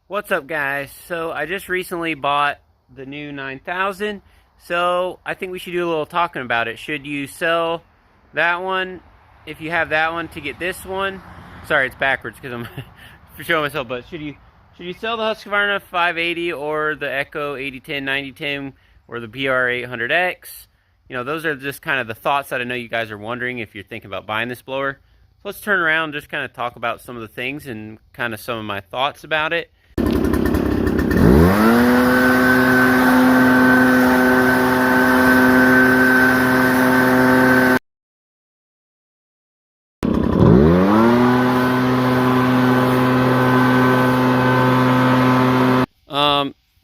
What's up, guys? So I just recently bought the new 9000, so I think we should do a little talking about it. Should you sell that one if you have that one to get this one? Sorry, it's backwards because I'm showing myself, but should you sell the Husqvarna 580 or the Echo 8010, 9010 or the BR800X? You know, those are just kind of the thoughts that I know you guys are wondering if you're thinking about buying this blower. So let's turn around and just kind of talk about some of the things and kind of some of my thoughts about it.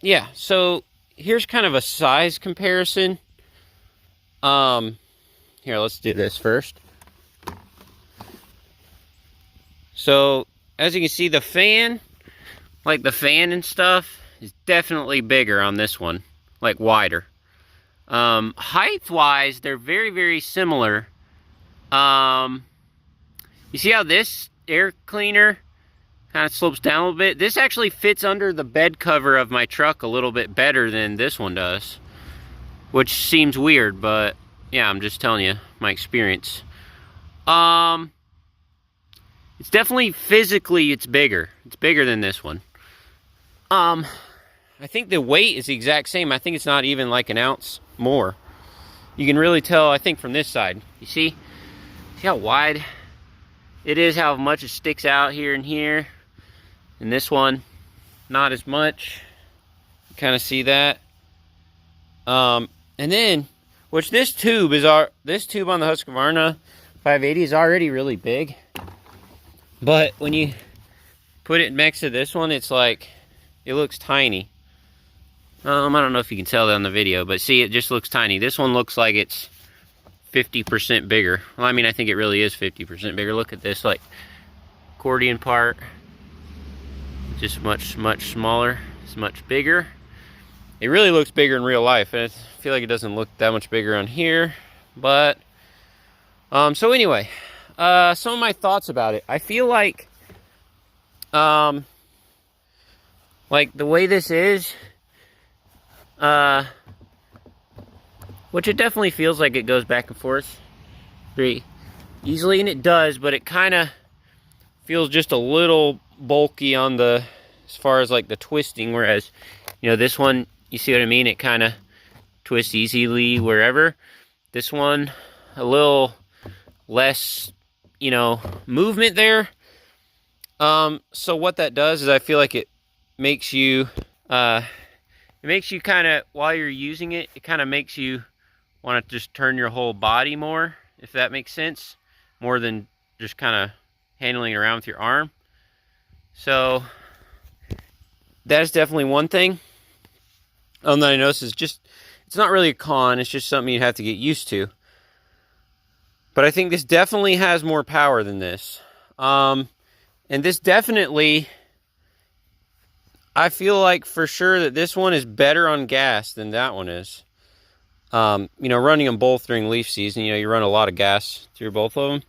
Yeah, so here's kind of a size comparison. Here, let's do this first. So, as you can see, the fan, like the fan and stuff, is definitely bigger on this one, like wider. Height-wise, they're very, very similar. You see how this air cleaner kind of slopes down a little bit? This actually fits under the bed cover of my truck a little bit better than this one does, which seems weird, but yeah, I'm just telling you my experience. It's definitely physically it's bigger. It's bigger than this one. I think the weight is the exact same. I think it's not even like an ounce more. You can really tell, I think, from this side. You see how wide it is, how much it sticks out here and here. And this one, not as much. You kind of see that. And then, which this tube on the Husqvarna 580 is already really big. But when you put it next to this one, it's like, it looks tiny. I don't know if you can tell that on the video, but see, it just looks tiny. This one looks like it's 50% bigger. Well, I mean, I think it really is 50% bigger. Look at this, like, accordion part. Just much, much smaller. It's much bigger. It really looks bigger in real life. And I feel like it doesn't look that much bigger on here. But, so anyway, some of my thoughts about it. I feel like the way this is, which it definitely feels like it goes back and forth very easily, and it does, but it kind of feels just a little bulky on the, as far as like the twisting, whereas, you know, this one, you see what I mean? It kind of twists easily wherever. This one, a little less, you know, movement there. So what that does is I feel like it makes you kind of, while you're using it, it kind of makes you want to just turn your whole body more, if that makes sense, more than just kind of handling it around with your arm. So that's definitely one thing that I noticed is just, it's not really a con, it's just something you have to get used to. But I think this definitely has more power than this. And this definitely, I feel like for sure that this one is better on gas than that one is. You know, running them both during leaf season, you know, you run a lot of gas through both of them.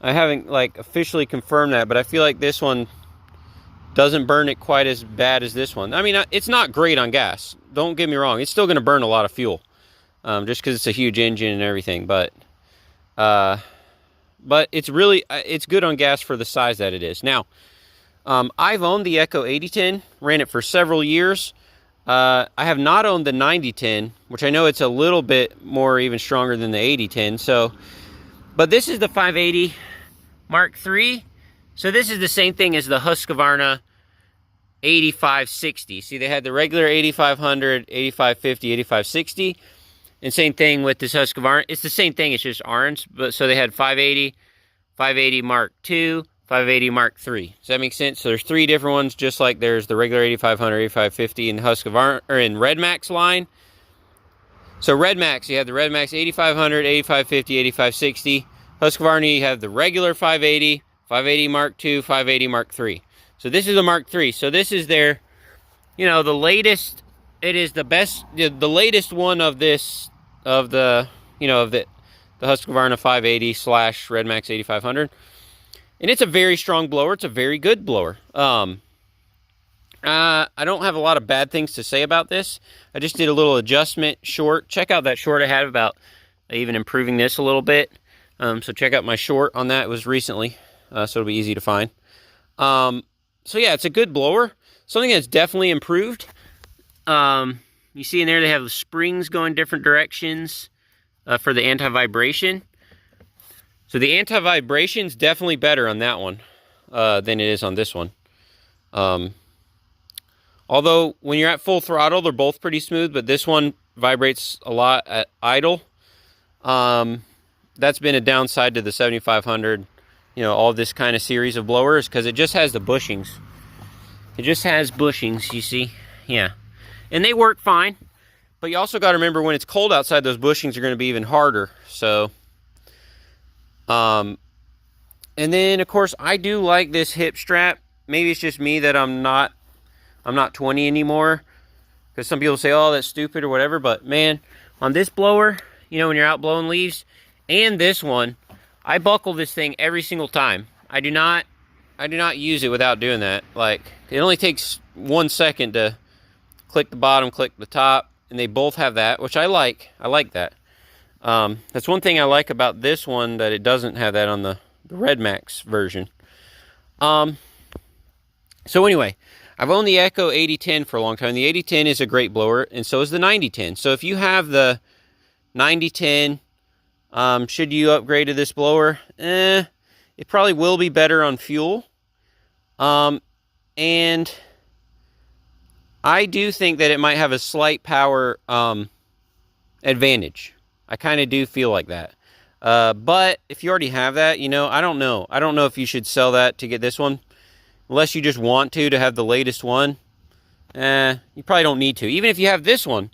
I haven't, like, officially confirmed that, but I feel like this one doesn't burn it quite as bad as this one. I mean, it's not great on gas. Don't get me wrong. It's still going to burn a lot of fuel, just because it's a huge engine and everything. But it's really, it's good on gas for the size that it is. Now, I've owned the Echo 8010, ran it for several years. I have not owned the 9010, which I know it's a little bit more even stronger than the 8010. So, but this is the 580 Mark III. So this is the same thing as the Husqvarna 8560. See, they had the regular 8500, 8550, 8560. And same thing with this Husqvarna. It's the same thing, it's just orange. But so they had 580, 580 Mark II, 580 Mark III. Does that make sense? So there's three different ones, just like there's the regular 8500, 8550 in Husqvarna, or in Redmax line. So Redmax, you have the Redmax 8500, 8550, 8560. Husqvarna, you have the regular 580, 580 Mark II, 580 Mark III. So this is the Mark III. So this is their, you know, the latest. It is the best, the latest one of this, of the, you know, of the Husqvarna 580 / Redmax 8500. And it's a very strong blower. It's a very good blower. I don't have a lot of bad things to say about this. I just did a little adjustment short. Check out that short I had about even improving this a little bit. So check out my short on that. It was recently, so it'll be easy to find. So yeah, it's a good blower. Something that's definitely improved. You see in there they have the springs going different directions for the anti-vibration. So the anti-vibration is definitely better on that one than it is on this one. Although when you're at full throttle, they're both pretty smooth, but this one vibrates a lot at idle. That's been a downside to the 7500, you know, all this kind of series of blowers, because it just has the bushings. It just has bushings, you see? Yeah. And they work fine, but you also got to remember when it's cold outside, those bushings are going to be even harder. So, and then of course I do like this hip strap. Maybe it's just me that I'm not 20 anymore, because some people say, oh, that's stupid or whatever, but man, on this blower, you know, when you're out blowing leaves, and this one, I buckle this thing every single time. I do not use it without doing that. Like, it only takes 1 second to click the bottom, click the top, and they both have that, which I like. I like that. That's one thing I like about this one, that it doesn't have that on the Redmax version. So anyway, I've owned the ECHO9010 for a long time. The 8010 is a great blower, and so is the 9010. So if you have the 9010, should you upgrade to this blower? It probably will be better on fuel. And I do think that it might have a slight power advantage. I kind of do feel like that. But if you already have that, you know, I don't know. I don't know if you should sell that to get this one. Unless you just want to have the latest one. You probably don't need to. Even if you have this one.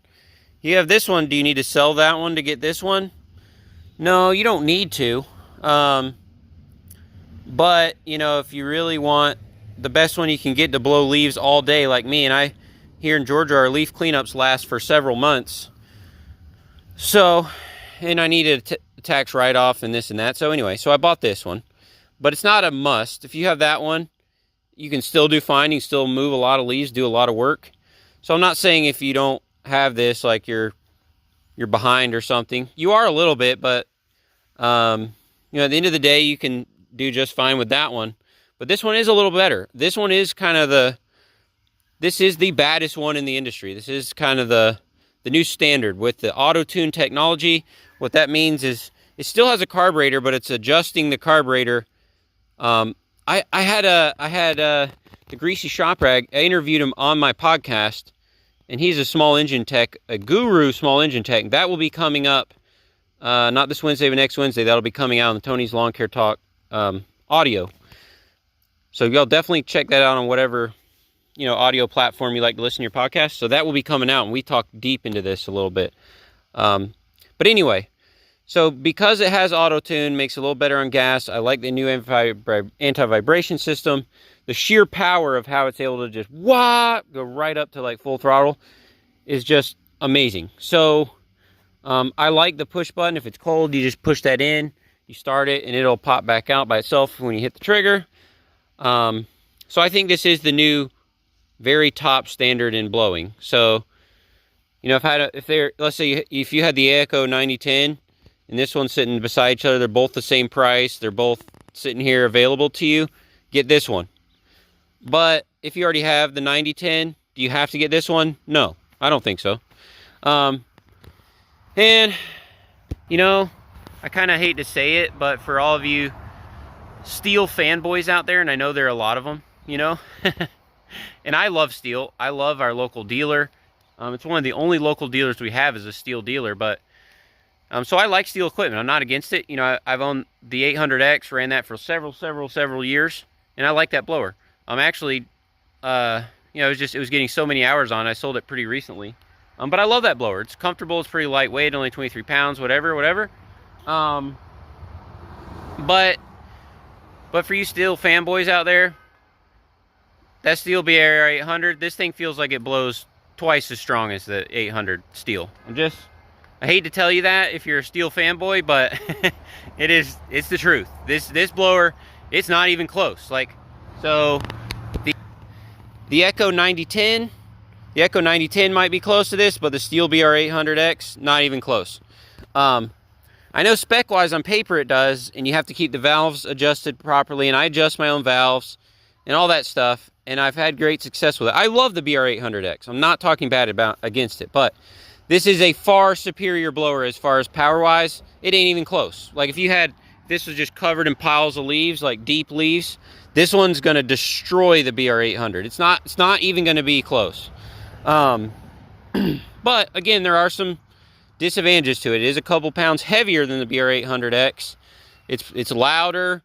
You have this one, do you need to sell that one to get this one? No, you don't need to. But, you know, if you really want the best one you can get to blow leaves all day like me, and here in Georgia, our leaf cleanups last for several months. So, and I needed a tax write-off and this and that. So anyway, so I bought this one. But it's not a must. If you have that one, you can still do fine. You can still move a lot of leaves, do a lot of work. So I'm not saying if you don't have this, like you're behind or something. You are a little bit, but you know, at the end of the day, you can do just fine with that one. But this one is a little better. This one is kind of this is the baddest one in the industry. This is kind of the new standard with the Autotune technology. What that means is it still has a carburetor, but it's adjusting the carburetor. I had the Greasy Shop Rag. I interviewed him on my podcast, and he's a small engine tech, a guru small engine tech. That will be coming up, not this Wednesday, but next Wednesday. That'll be coming out on the Tony's Lawn Care Talk audio. So y'all definitely check that out on whatever, you know, audio platform you like to listen to your podcast. So that will be coming out, and we talk deep into this a little bit. But anyway, so because it has auto-tune, makes it a little better on gas. I like the new anti-vibration system. The sheer power of how it's able to just go right up to like full throttle is just amazing. So I like the push button. If it's cold, you just push that in, you start it, and it'll pop back out by itself when you hit the trigger. So I think this is the new very top standard in blowing. So, you know, let's say if you had the ECHO9010 and this one's sitting beside each other, they're both the same price, they're both sitting here available to you, get this one. But if you already have the 9010, do you have to get this one? No, I don't think so. And, you know, I kind of hate to say it, but for all of you STIHL fanboys out there, and I know there are a lot of them, you know, and I love STIHL. I love our local dealer. It's one of the only local dealers we have is a STIHL dealer, but so I like STIHL equipment. I'm not against it. You know, I've owned the 800X, ran that for several years, and I like that blower. I'm actually, you know, it was getting so many hours on. I sold it pretty recently, but I love that blower. It's comfortable. It's pretty lightweight, only 23 pounds, whatever. But for you STIHL fanboys out there, that STIHL BR800, this thing feels like it blows twice as strong as the 800 STIHL. I hate to tell you that if you're a STIHL fanboy, but it's the truth. This blower, it's not even close. Like, so The ECHO9010, the ECHO9010 might be close to this, but the STIHL BR800X, not even close. I know spec-wise on paper it does, and you have to keep the valves adjusted properly, and I adjust my own valves and all that stuff, and I've had great success with it. I love the BR800X. I'm not talking bad against it, but this is a far superior blower as far as power-wise. It ain't even close. Like if this was just covered in piles of leaves, like deep leaves, this one's gonna destroy the BR800. It's not even gonna be close. But again, there are some disadvantages to it. It is a couple pounds heavier than the BR800X. It's louder,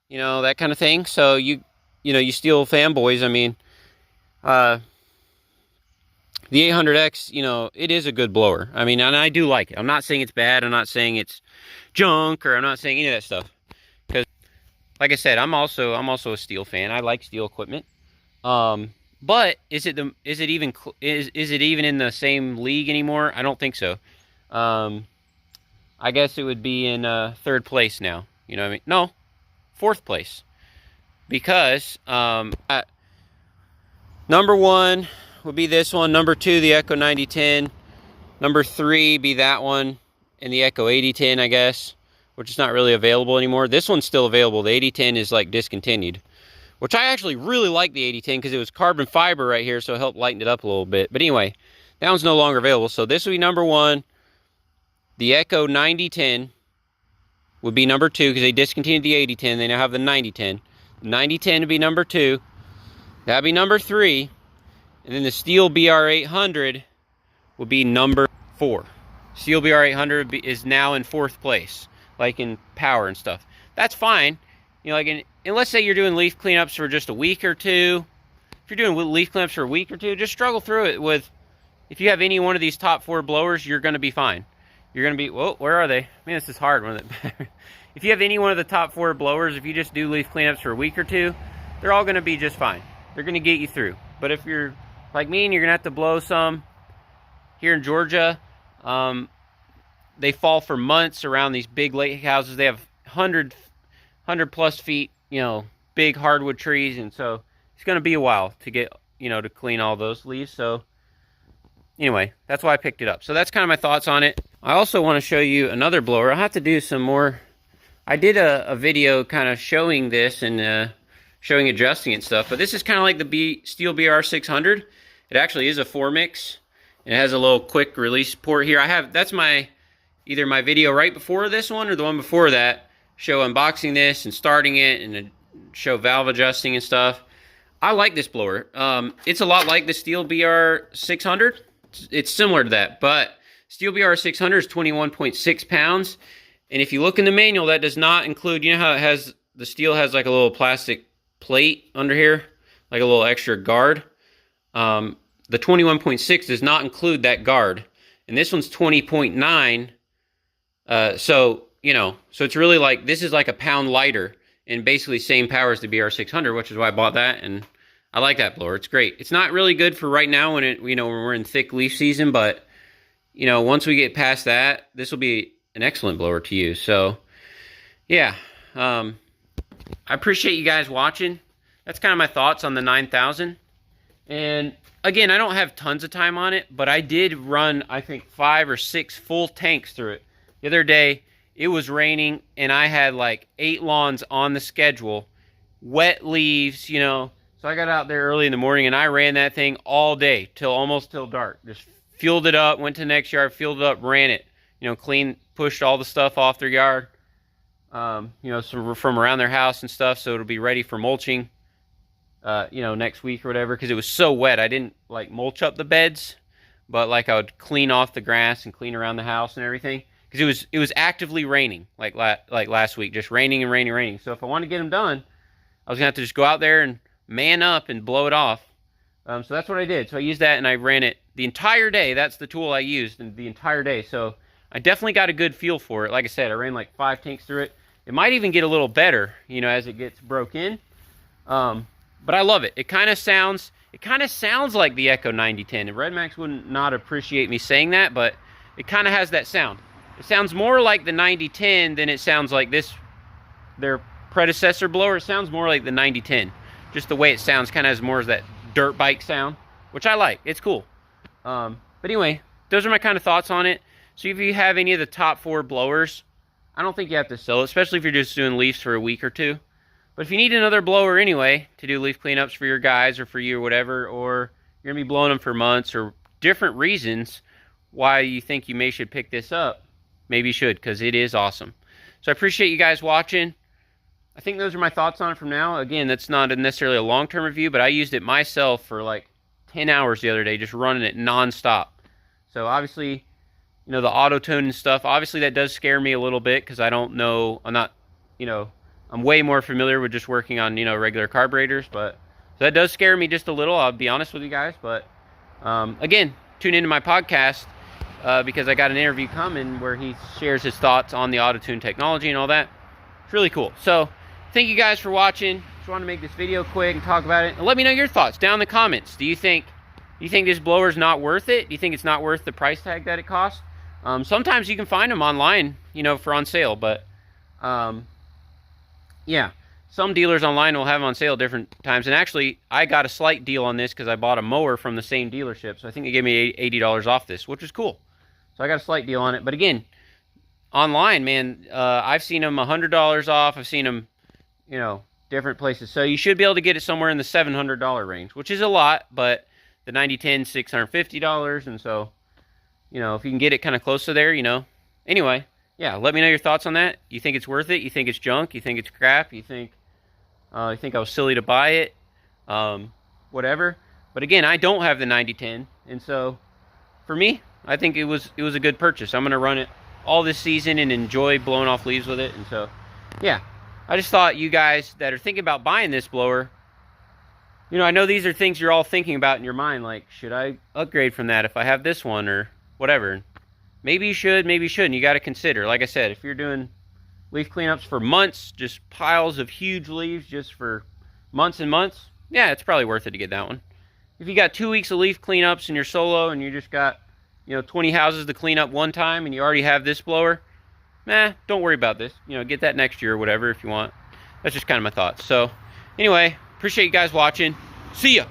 you know, that kind of thing. So you STIHL fanboys, I mean, the 800X, you know, it is a good blower. I mean, and I do like it. I'm not saying it's bad. I'm not saying it's junk, or I'm not saying any of that stuff. Because, like I said, I'm also a STIHL fan. I like STIHL equipment. But is it even in the same league anymore? I don't think so. I guess it would be in third place now. You know what I mean? No, fourth place. Because number one would be this one. Number two, the ECHO9010. Number three be that one, and the ECHO8010, I guess, which is not really available anymore. This one's still available. The 8010 is like discontinued, which I actually really like the 8010 because it was carbon fiber right here, so it helped lighten it up a little bit. But anyway, that one's no longer available. So this would be number one. The ECHO9010 would be number two because they discontinued the 8010. They now have the 9010. The 9010 would be number two. That'd be number three. And then the STIHL BR800 would be number four. STIHL BR800 is now in fourth place, like in power and stuff. That's fine. You know, like and let's say you're doing leaf cleanups for just a week or two. If you're doing leaf cleanups for a week or two, just struggle through it with, if you have any one of these top four blowers, you're going to be fine. You're going to be, whoa, where are they? Man, this is hard. If you have any one of the top four blowers, if you just do leaf cleanups for a week or two, they're all going to be just fine. They're going to get you through. But if you're like me and you're going to have to blow some here in Georgia, they fall for months around these big lake houses. They have 100 plus feet, you know, big hardwood trees. And so it's going to be a while to get, you know, to clean all those leaves. So anyway, that's why I picked it up. So that's kind of my thoughts on it. I also want to show you another blower. I'll have to do some more. I did a video kind of showing this and showing adjusting and stuff, but this is kind of like the STIHL BR600. It actually is a 4-mix. It has a little quick release port here. That's either my video right before this one or the one before that, show unboxing this and starting it and show valve adjusting and stuff. I like this blower. It's a lot like the STIHL BR600. It's similar to that, but STIHL BR600 is 21.6 pounds. And if you look in the manual, that does not include, you know how the steel has like a little plastic plate under here, like a little extra guard. The 21.6 does not include that guard. And this one's 20.9. So, you know, so it's really like, this is like a pound lighter and basically same power as the BR600, which is why I bought that. And I like that blower. It's great. It's not really good for right now when when we're in thick leaf season, but you know, once we get past that, this will be an excellent blower to use. So yeah, I appreciate you guys watching. That's kind of my thoughts on the 9000. And again, I don't have tons of time on it, but I did run, I think, 5 or 6 full tanks through it. The other day, it was raining, and I had like 8 lawns on the schedule, wet leaves, you know. So I got out there early in the morning, and I ran that thing all day, almost till dark. Just fueled it up, went to the next yard, fueled it up, ran it. You know, pushed all the stuff off their yard, you know, from around their house and stuff, so it'll be ready for mulching, you know, next week or whatever, because it was so wet. I didn't, like, mulch up the beds, but, like, I would clean off the grass and clean around the house and everything, because it was actively raining, like last week, just raining and raining and raining. So if I wanted to get them done, I was going to have to just go out there and man up and blow it off. So that's what I did. So I used that, and I ran it the entire day. That's the tool I used the entire day. So I definitely got a good feel for it. Like I said, I ran like 5 tanks through it. It might even get a little better, you know, as it gets broke in. But I love it. It kind of sounds like the ECHO9010. And Redmax would not appreciate me saying that, but it kind of has that sound. It sounds more like the 9010 than it sounds like their predecessor blower. It sounds more like the 9010. Just the way it sounds kind of has more of that dirt bike sound, which I like. It's cool. But anyway, those are my kind of thoughts on it. So if you have any of the top 4 blowers, I don't think you have to sell it, especially if you're just doing leaves for a week or 2. But if you need another blower anyway to do leaf cleanups for your guys or for you or whatever, or you're going to be blowing them for months or different reasons why you think you should pick this up, maybe you should, because it is awesome. So I appreciate you guys watching. I think those are my thoughts on it from now. Again, that's not necessarily a long-term review, but I used it myself for like 10 hours the other day, just running it non-stop. So obviously, you know, the Autotune and stuff, obviously that does scare me a little bit because I don't know, I'm not, you know, I'm way more familiar with just working on, you know, regular carburetors, but so that does scare me just a little, I'll be honest with you guys. But again, tune into my podcast because I got an interview coming where he shares his thoughts on the Autotune technology and all that. It's really cool. So thank you guys for watching. Just wanted to make this video quick and talk about it. And let me know your thoughts down in the comments. Do you think this blower is not worth it? Do you think it's not worth the price tag that it costs? Sometimes you can find them online, you know, for on sale. But yeah, some dealers online will have them on sale different times. And actually, I got a slight deal on this because I bought a mower from the same dealership. So I think they gave me $80 off this, which is cool. So I got a slight deal on it. But again, online, man, I've seen them $100 off. I've seen them, you know, different places. So you should be able to get it somewhere in the $700 range, which is a lot, but the 9010 $650, and so, you know, if you can get it kind of close to there, you know. Anyway, yeah, let me know your thoughts on that. You think it's worth it? You think it's junk? You think it's crap? You think I was silly to buy it? Whatever. But again, I don't have the 9010, and so for me, I think it was a good purchase. I'm going to run it all this season and enjoy blowing off leaves with it, and so yeah. I just thought you guys that are thinking about buying this blower, you know, I know these are things you're all thinking about in your mind, like, should I upgrade from that if I have this one or whatever? Maybe you should, maybe you shouldn't. You got to consider. Like I said, if you're doing leaf cleanups for months, just piles of huge leaves just for months and months, yeah, it's probably worth it to get that one. If you got 2 weeks of leaf cleanups and you're solo and you just got, you know, 20 houses to clean up one time and you already have this blower, nah, don't worry about this. You know, get that next year or whatever if you want. That's just kind of my thoughts. So, anyway, appreciate you guys watching. See ya!